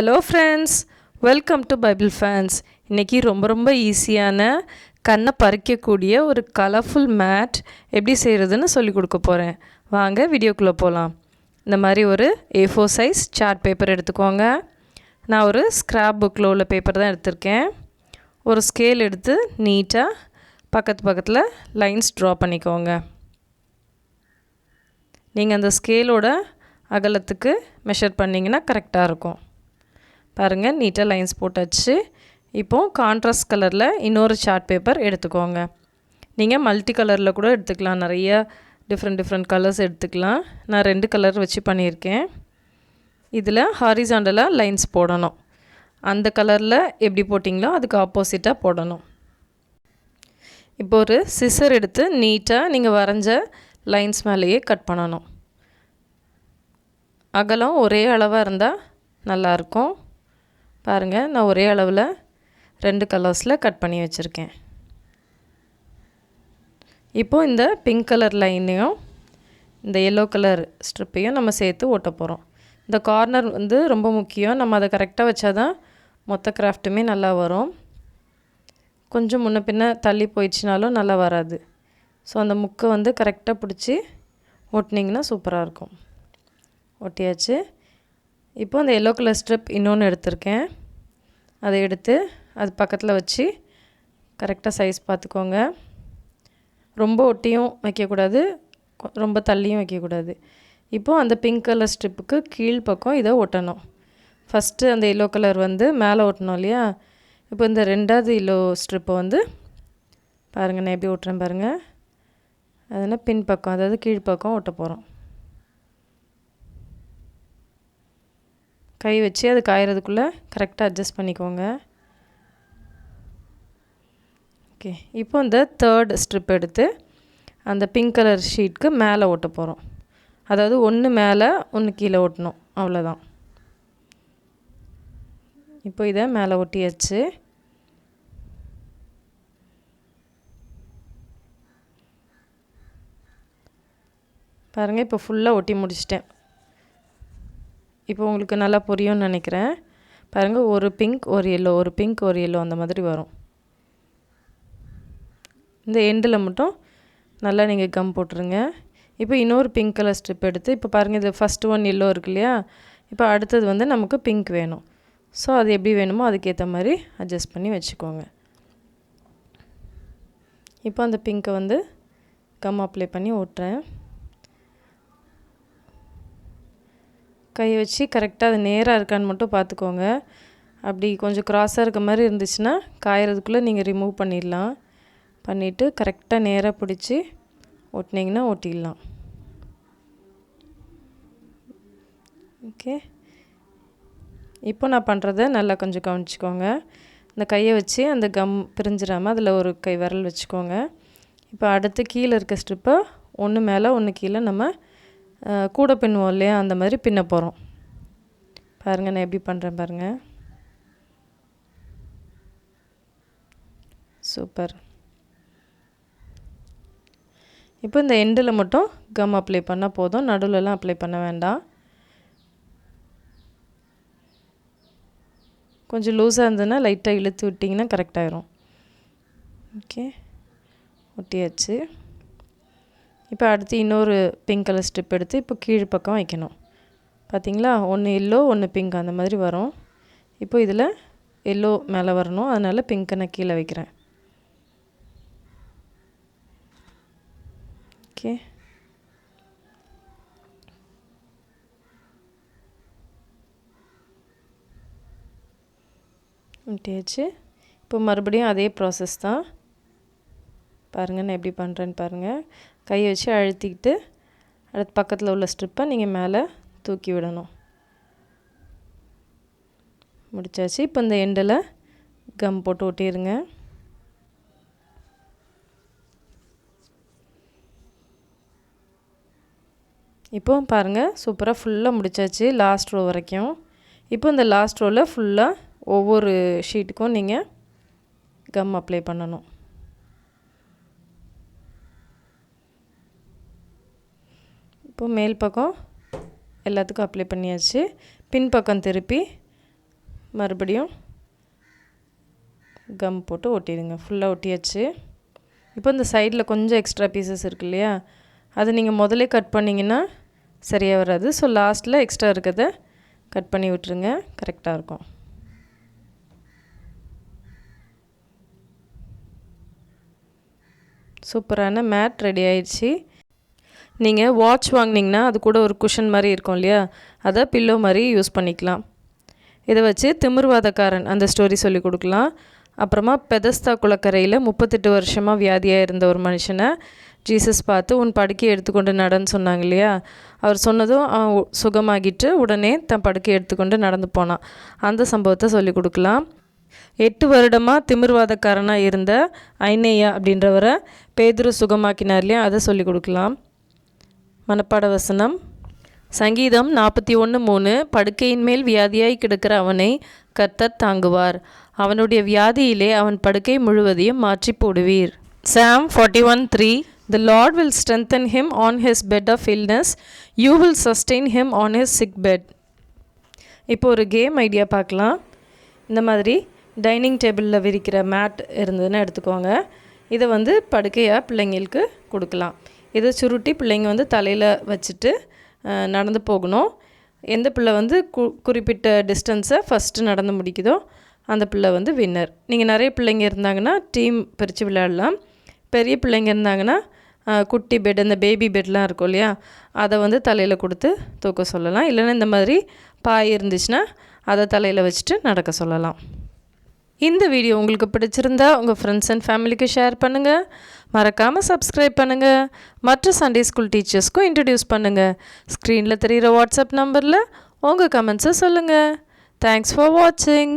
Hello friends, welcome to Bible fans. இன்றைக்கி ரொம்ப ஈஸியான கண்ணை பறிக்கக்கூடிய ஒரு கலர்ஃபுல் மேட் எப்படி செய்கிறதுன்னு சொல்லி கொடுக்க போகிறேன். வாங்க வீடியோக்குள்ளே போகலாம். இந்த மாதிரி ஒரு A4 சைஸ் சார்ட் பேப்பர் எடுத்துக்கோங்க. நான் ஒரு ஸ்க்ராப் புக்கில் உள்ள பேப்பர் தான் எடுத்திருக்கேன். ஒரு ஸ்கேல் எடுத்து நீட்டாக பக்கத்தில் லைன்ஸ் ட்ரா பண்ணிக்கோங்க. நீங்கள் அந்த ஸ்கேலோட அகலத்துக்கு மெஷர் பண்ணிங்கன்னா கரெக்டாக இருக்கும். பாருங்கள், நீட்டாக லைன்ஸ் போட்டாச்சு. இப்போது கான்ட்ராஸ்ட் கலரில் இன்னொரு சார்ட் பேப்பர் எடுத்துக்கோங்க. நீங்கள் மல்டி கலரில் கூட எடுத்துக்கலாம், நிறைய டிஃப்ரெண்ட் கலர்ஸ் எடுத்துக்கலாம். நான் 2 கலர் வச்சு பண்ணியிருக்கேன். இதில் ஹாரிசாண்டலாக லைன்ஸ் போடணும். அந்த கலரில் எப்படி போட்டிங்களோ அதுக்கு ஆப்போசிட்டாக போடணும். இப்போ ஒரு சிசர் எடுத்து நீட்டாக நீங்கள் வரைஞ்ச லைன்ஸ் மேலேயே கட் பண்ணணும். அகலம் ஒரே அளவாக இருந்தால் நல்லாயிருக்கும். பாருங்கள், நான் ஒரே அளவில் 2 கலர்ஸில் கட் பண்ணி வச்சுருக்கேன். இப்போது இந்த பிங்க் கலர் லைனையும் இந்த எல்லோ கலர் ஸ்ட்ரிப்பையும் நம்ம சேர்த்து ஓட்ட போகிறோம். இந்த கார்னர் ரொம்ப முக்கியம். நம்ம அதை கரெக்டாக வச்சா தான் மொத்த கிராஃப்ட்டுமே நல்லா வரும். கொஞ்சம் முன்ன பின்ன தள்ளி போயிடுச்சுனாலும் நல்லா வராது. ஸோ அந்த முக்கை கரெக்டாக பிடிச்சி ஓட்டினீங்கன்னா சூப்பராக இருக்கும். ஒட்டியாச்சு. இப்போ அந்த எல்லோ கலர் ஸ்ட்ரிப் இன்னொன்று எடுத்திருக்கேன். அதை எடுத்து அது பக்கத்தில் வச்சு கரெக்டாக சைஸ் பார்த்துக்கோங்க. ரொம்ப ஒட்டியும் வைக்கக்கூடாது, ரொம்ப தள்ளியும் வைக்கக்கூடாது. இப்போது அந்த பிங்க் கலர் ஸ்ட்ரிப்புக்கு கீழ்ப்பக்கம் இதை ஒட்டணும். ஃபஸ்ட்டு அந்த எல்லோ கலர் மேலே ஒட்டணும் இல்லையா? இப்போ இந்த 2வது எல்லோ ஸ்ட்ரிப்பை பாருங்கள், நான் எப்படி ஒட்டுறேன் பாருங்கள். அதனால் பின்பக்கம், அதாவது கீழ்ப்பக்கம் ஒட்ட போகிறோம். கை வச்சு அது காயறதுக்குள்ளே கரெக்டாக அட்ஜஸ்ட் பண்ணிக்கோங்க. ஓகே, இப்போ இந்த 3rd ஸ்ட்ரிப் எடுத்து அந்த பிங்க் கலர் ஷீட்க்கு மேலே ஓட்ட போகிறோம். அதாவது ஒன்று மேலே ஒன்று கீழே ஓட்டணும், அவ்வளோதான். இப்போ இதை மேலே ஒட்டியாச்சு. பாருங்கள், இப்போ ஃபுல்லாக ஒட்டி முடிச்சிட்டேன். இப்போ உங்களுக்கு நல்லா புரியும்னு நினைக்கிறேன். பாருங்கள், ஒரு பிங்க் ஒரு எல்லோ, ஒரு பிங்க் ஒரு எல்லோ, அந்த மாதிரி வரும். இந்த எண்டில் மட்டும் நல்லா நீங்கள் கம் போட்டுருங்க. இப்போ இன்னொரு பிங்க் கலர் ஸ்ட்ரிப் எடுத்து, இப்போ பாருங்கள், இது ஃபஸ்ட்டு ஒன் எல்லோ இருக்கு இல்லையா? இப்போ அடுத்தது நமக்கு பிங்க் வேணும். ஸோ அது எப்படி வேணுமோ அதுக்கேற்ற மாதிரி அட்ஜஸ்ட் பண்ணி வச்சுக்கோங்க. இப்போ அந்த பிங்க்கை கம் அப்ளை பண்ணி ஓட்டுறேன். கையை வச்சு கரெக்டாக அது நேராக இருக்கான்னு மட்டும் பார்த்துக்கோங்க. அப்படி கொஞ்சம் க்ராஸாக இருக்க மாதிரி இருந்துச்சுன்னா காயறதுக்குள்ளே நீங்கள் ரிமூவ் பண்ணிடலாம். பண்ணிவிட்டு கரெக்டாக நேராக பிடிச்சி ஒட்டினீங்கன்னா ஒட்டிடலாம். ஓகே, இப்போ நான் பண்ணுறத நல்லா கொஞ்சம் கவனிச்சிக்கோங்க. இந்த கையை வச்சு அந்த கம் பிரிஞ்சிடாமல் அதில் ஒரு கை விரல் வச்சுக்கோங்க. இப்போ அடுத்து கீழே இருக்க ஸ்ட்ரிப்பை ஒன்று மேலே ஒன்று கீழே நம்ம கூட பின்னுவோம் இல்லையா, அந்த மாதிரி பின்ன போகிறோம். பாருங்கள், நான் எப்படி பண்ணுறேன் பாருங்கள். சூப்பர். இப்போ இந்த எண்டில் மட்டும் கம் அப்ளை பண்ணால் போதும், நடுவில்லாம் அப்ளை பண்ண வேண்டாம். கொஞ்சம் லூஸாக இருந்ததுன்னா லைட்டாக இழுத்து விட்டிங்கன்னா கரெக்டாகிடும். ஓகே, ஒட்டியாச்சு. இப்போ அடுத்து இன்னொரு பிங்க் கலர் ஸ்ட்ரிப் எடுத்து இப்போ கீழ்ப்பக்கம் வைக்கணும். பார்த்திங்களா, ஒன்று எல்லோ ஒன்று பிங்க் அந்த மாதிரி வரும். இப்போ இதில் எல்லோ மேலே வரணும், அதனால் பிங்க்கை நான் கீழே வைக்கிறேன். ஓகே, ஒட்டியாச்சு. இப்போ மறுபடியும் அதே ப்ராசஸ் தான். பாருங்கள், நான் எப்படி பண்ணுறேன்னு பாருங்கள். கையை வச்சு அழுத்திக்கிட்டு அடுத்து பக்கத்தில் உள்ள ஸ்ட்ரிப்பை நீங்கள் மேலே தூக்கி விடணும். முடிச்சாச்சு. இப்போ இந்த எண்டில் கம் போட்டு ஒட்டிடுங்க. இப்போ பாருங்கள், சூப்பராக ஃபுல்லாக முடிச்சாச்சு, லாஸ்ட் ரோ வரைக்கும். இப்போ இந்த லாஸ்ட் ரோவில் ஃபுல்லாக ஒவ்வொரு ஷீட்டுக்கும் நீங்கள் கம் அப்ளை பண்ணணும். இப்போ மேல் பக்கம் எல்லாத்துக்கும் அப்ளை பண்ணியாச்சு. பின்பக்கம் திருப்பி மறுபடியும் கம் போட்டு ஒட்டிடுங்க. ஃபுல்லாக ஒட்டியாச்சு. இப்போ இந்த சைடில் கொஞ்சம் எக்ஸ்ட்ரா பீசஸ் இருக்கு இல்லையா, அது நீங்கள் முதலே கட் பண்ணிங்கன்னா சரியாக வராது. ஸோ லாஸ்ட்டில் எக்ஸ்ட்ரா இருக்கிறத கட் பண்ணி விட்டுருங்க, கரெக்டாக இருக்கும். சூப்பரான மேட் ரெடி ஆயிடுச்சு. நீங்கள் வாட்ச் வாங்கினீங்கன்னா அது கூட ஒரு குஷன் மாதிரி இருக்கும் இல்லையா, அதை பில்லோ மாதிரி யூஸ் பண்ணிக்கலாம். இதை வச்சு திமிர்வாதக்காரன் அந்த ஸ்டோரி சொல்லி கொடுக்கலாம். அப்புறமா பெதஸ்தா குளக்கரையில் 38 வருஷமாக வியாதியாக இருந்த ஒரு மனுஷனை ஜீசஸ் பார்த்து உன் படுக்கையை எடுத்துக்கொண்டு நடன்னு சொன்னாங்க இல்லையா, அவர் சொன்னதும் அவன் சுகமாகிட்டு உடனே தன் படுக்கையை எடுத்துக்கொண்டு நடந்து போனான். அந்த சம்பவத்தை சொல்லி கொடுக்கலாம். 8 வருடமாக திமிர்வாதக்காரனாக இருந்த ஐனேயா அப்படின்றவரை பேதுரு சுகமாக்கினார் இல்லையா, அதை சொல்லி கொடுக்கலாம். மனப்பாட வசனம். சங்கீதம் 41:3. படுக்கையின் மேல் வியாதியாய் கிடக்கிற அவனை கர்த்தர் தாங்குவார், அவனுடைய வியாதியிலே அவன் படுக்கை முழுவதையும் மாற்றி போடுவீர். Psalm 41:3. The Lord will strengthen him on his bed of illness, you will sustain him on his sick bed. இப்போ ஒரு கேம் ஐடியா பார்க்கலாம். இந்த மாதிரி டைனிங் டேபிளில் விரிக்கிற மேட் இருந்ததுன்னு எடுத்துக்கோங்க. இதை படுக்கையாக பிள்ளைங்களுக்கு கொடுக்கலாம். இதை சுருட்டி பிள்ளைங்க தலையில் வச்சுட்டு நடந்து போகணும். எந்த பிள்ளை குறிப்பிட்ட டிஸ்டன்ஸை ஃபஸ்ட்டு நடந்து முடிக்குதோ அந்த பிள்ளை வின்னர். நீங்கள் நிறைய பிள்ளைங்க இருந்தாங்கன்னா டீம் பிரித்து விளையாடலாம். பெரிய பிள்ளைங்க இருந்தாங்கன்னா குட்டி பெட், இந்த பேபி பெட்லாம் இருக்கும் இல்லையா, அதை தலையில் கொடுத்து தூக்க சொல்லலாம். இல்லைன்னா இந்த மாதிரி பாய் இருந்துச்சுன்னா அதை தலையில் வச்சுட்டு நடக்க சொல்லலாம். இந்த வீடியோ உங்களுக்கு பிடிச்சிருந்தா உங்கள் ஃப்ரெண்ட்ஸ் அண்ட் ஃபேமிலிக்கு ஷேர் பண்ணுங்கள். மறக்காமல் சப்ஸ்கிரைப் பண்ணுங்கள். மற்ற சண்டே ஸ்கூல் டீச்சர்ஸ்க்கும் இன்ட்ரடியூஸ் பண்ணுங்கள். ஸ்க்ரீனில் தெரிகிற வாட்ஸ்அப் நம்பரில் உங்கள் கமெண்ட்ஸை சொல்லுங்கள். தேங்க்ஸ் ஃபார் வாட்சிங்.